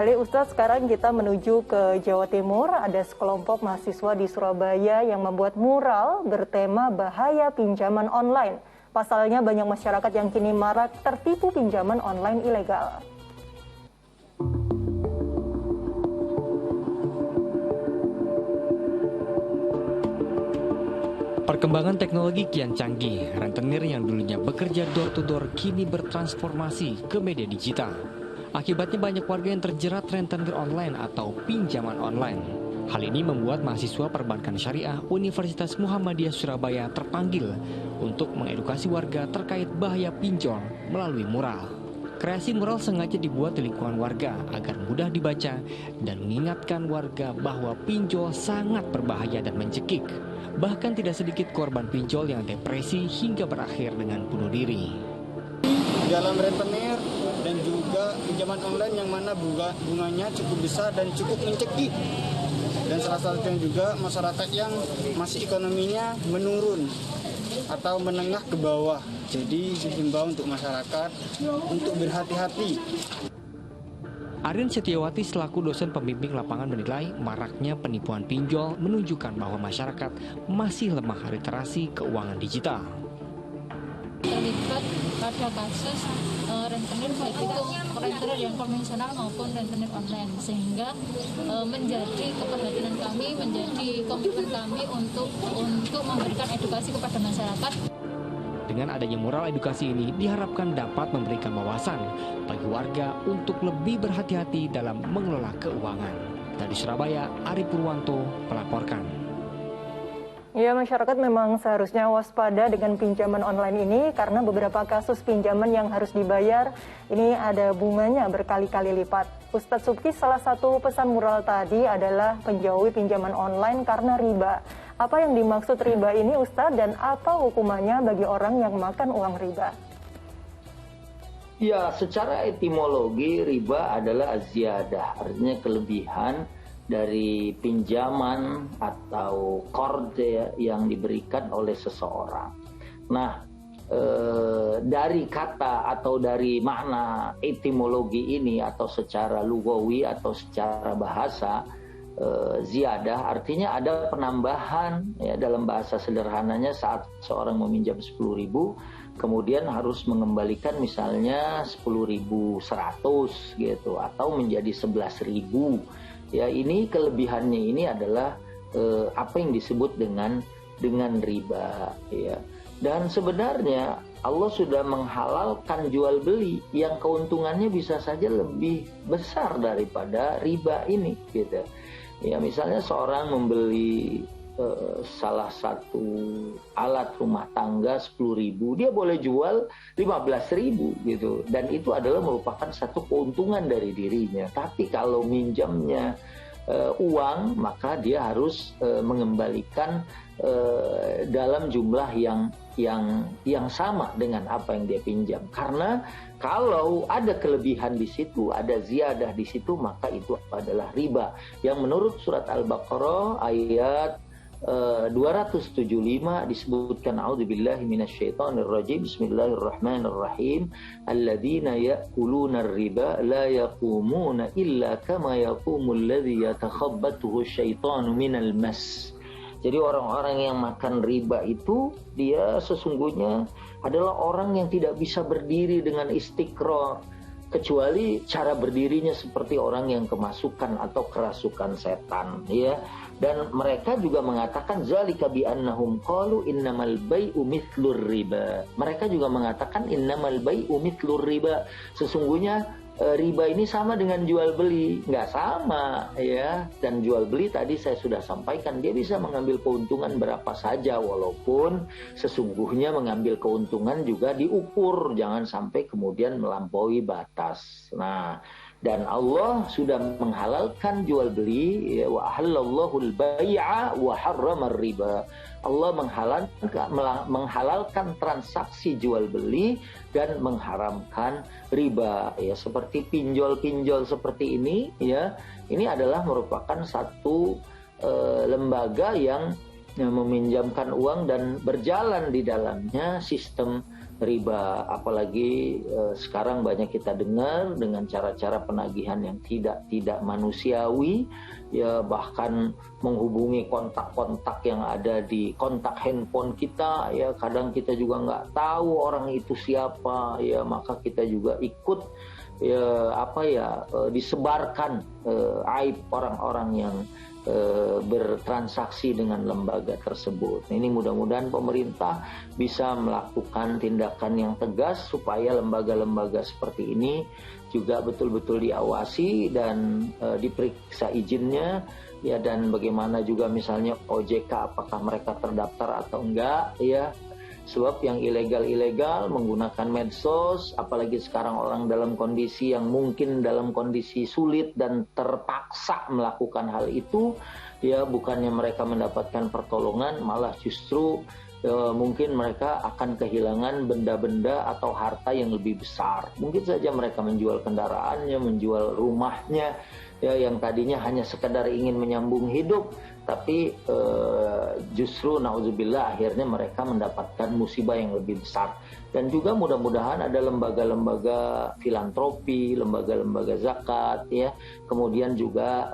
Kali Ustadz, sekarang kita menuju ke Jawa Timur. Ada sekelompok mahasiswa di Surabaya yang membuat mural bertema bahaya pinjaman online. Pasalnya banyak masyarakat yang kini marak tertipu pinjaman online ilegal. Perkembangan teknologi kian canggih, rentenir yang dulunya bekerja door-to-door kini bertransformasi ke media digital. Akibatnya banyak warga yang terjerat rentenir online atau pinjaman online. Hal ini membuat mahasiswa perbankan syariah Universitas Muhammadiyah Surabaya terpanggil untuk mengedukasi warga terkait bahaya pinjol melalui mural. Kreasi mural sengaja dibuat di lingkungan warga agar mudah dibaca dan mengingatkan warga bahwa pinjol sangat berbahaya dan mencekik. Bahkan tidak sedikit korban pinjol yang depresi hingga berakhir dengan bunuh diri. Dalam rentenir dan juga pinjaman online yang mana bunganya cukup besar dan cukup mencekik. Dan salah satunya juga masyarakat yang masih ekonominya menurun atau menengah ke bawah. Jadi dihimbau untuk masyarakat untuk berhati-hati. Arin Setiawati selaku dosen pembimbing lapangan menilai maraknya penipuan pinjol menunjukkan bahwa masyarakat masih lemah literasi keuangan digital. Terlibat pada kasus rentenir baik itu rentenir yang konvensional maupun rentenir online, sehingga menjadi keprihatinan kami, menjadi komitmen kami untuk memberikan edukasi kepada masyarakat. Dengan adanya mural edukasi ini diharapkan dapat memberikan wawasan bagi warga untuk lebih berhati-hati dalam mengelola keuangan. Dari Surabaya, Ari Purwanto melaporkan. Ya, masyarakat memang seharusnya waspada dengan pinjaman online ini karena beberapa kasus pinjaman yang harus dibayar ini ada bunganya berkali-kali lipat. Ustadz Subki, salah satu pesan mural tadi adalah menjauhi pinjaman online karena riba. Apa yang dimaksud riba ini, Ustadz, dan apa hukumannya bagi orang yang makan uang riba? Ya, secara etimologi riba adalah aziyadah, artinya kelebihan dari pinjaman atau qard yang diberikan oleh seseorang. Nah, dari kata atau dari makna etimologi ini atau secara lugawi atau secara bahasa, ziyadah artinya ada penambahan ya, dalam bahasa sederhananya saat seorang meminjam 10.000 kemudian harus mengembalikan misalnya 10.100 gitu atau menjadi 11.000. Ya, ini kelebihannya ini adalah apa yang disebut dengan riba ya. Dan sebenarnya Allah sudah menghalalkan jual beli yang keuntungannya bisa saja lebih besar daripada riba ini gitu. Ya, misalnya seorang membeli salah satu alat rumah tangga 10.000, dia boleh jual 15.000 gitu, dan itu adalah merupakan satu keuntungan dari dirinya. Tapi kalau minjamnya uang, maka dia harus mengembalikan dalam jumlah yang sama dengan apa yang dia pinjam. Karena kalau ada kelebihan di situ, ada ziyadah di situ, maka itu adalah riba. Yang menurut surat Al-Baqarah ayat 275 disebutkan a'udzubillahi minasyaitonirrajim bismillahirrahmanirrahim alladzina ya'kuluna ar-riba la yaqumuna illa kama yaqumul ladzi yatakhabbathu asyaitanu minal mas. Jadi orang-orang yang makan riba itu dia sesungguhnya adalah orang yang tidak bisa berdiri dengan istiqrar, kecuali cara berdirinya seperti orang yang kemasukan atau kerasukan setan ya. Dan mereka juga mengatakan zalika bi annahum qalu innamal bai'u mithlur riba. Mereka juga mengatakan innamal bai'u mithlur riba. Sesungguhnya riba ini sama dengan jual beli. Nggak sama ya. Dan jual beli tadi saya sudah sampaikan, dia bisa mengambil keuntungan berapa saja, walaupun sesungguhnya mengambil keuntungan juga diukur, jangan sampai kemudian melampaui batas. Nah, dan Allah sudah menghalalkan jual beli, wa halallahu al-bai'a wa harrama riba. Allah menghalalkan transaksi jual beli dan mengharamkan riba ya, seperti pinjol-pinjol seperti ini ya. Ini adalah merupakan satu lembaga yang meminjamkan uang dan berjalan di dalamnya sistem riba. Apalagi sekarang banyak kita dengar dengan cara-cara penagihan yang tidak manusiawi, ya bahkan menghubungi kontak-kontak yang ada di kontak handphone kita, ya kadang kita juga nggak tahu orang itu siapa, ya maka kita juga ikut disebarkan aib orang-orang yang bertransaksi dengan lembaga tersebut. Ini mudah-mudahan pemerintah bisa melakukan tindakan yang tegas supaya lembaga-lembaga seperti ini juga betul-betul diawasi dan diperiksa izinnya, ya, dan bagaimana juga misalnya OJK apakah mereka terdaftar atau enggak, ya. Sebab yang ilegal-ilegal menggunakan medsos, apalagi sekarang orang dalam kondisi yang mungkin dalam kondisi sulit dan terpaksa melakukan hal itu, ya bukannya mereka mendapatkan pertolongan, malah justru mungkin mereka akan kehilangan benda-benda atau harta yang lebih besar. Mungkin saja mereka menjual kendaraannya, menjual rumahnya, ya yang tadinya hanya sekedar ingin menyambung hidup, tapi justru naudzubillah akhirnya mereka mendapatkan musibah yang lebih besar. Dan juga mudah-mudahan ada lembaga-lembaga filantropi, lembaga-lembaga zakat, ya, kemudian juga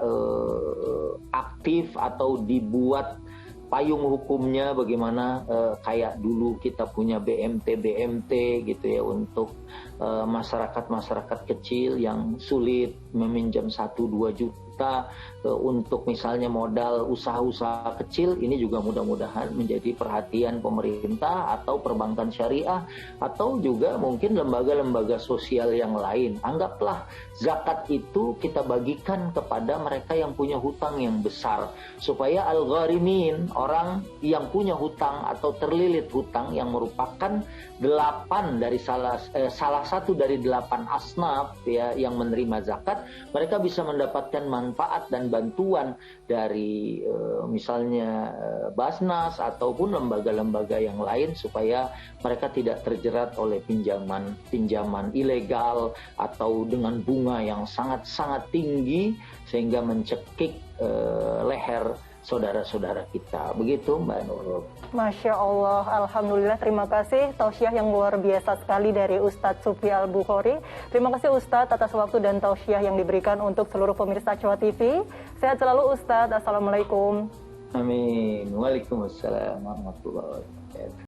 aktif atau dibuat payung hukumnya bagaimana kayak dulu kita punya BMT gitu ya untuk masyarakat kecil yang sulit meminjam 1-2 juta untuk misalnya modal usaha-usaha kecil. Ini juga mudah-mudahan menjadi perhatian pemerintah atau perbankan syariah atau juga mungkin lembaga-lembaga sosial yang lain. Anggaplah zakat itu kita bagikan kepada mereka yang punya hutang yang besar, supaya al-gharimin, orang yang punya hutang atau terlilit hutang yang merupakan salah satu dari 8 asnaf, ya, yang menerima zakat, mereka bisa mendapatkan manfaat dan bantuan dari misalnya Basnas ataupun lembaga-lembaga yang lain supaya mereka tidak terjerat oleh pinjaman ilegal atau dengan bunga yang sangat-sangat tinggi sehingga mencekik leher saudara-saudara kita. Begitu Mbak Nurul. Masya Allah, Alhamdulillah, terima kasih tausiah yang luar biasa sekali dari Ustadz Supri Al-Bukhari. Terima kasih Ustadz atas waktu dan tausiah yang diberikan untuk seluruh pemirsa Coa TV. Sehat selalu Ustadz, Assalamualaikum. Amin. Waalaikumsalam warahmatullahi wabarakatuh.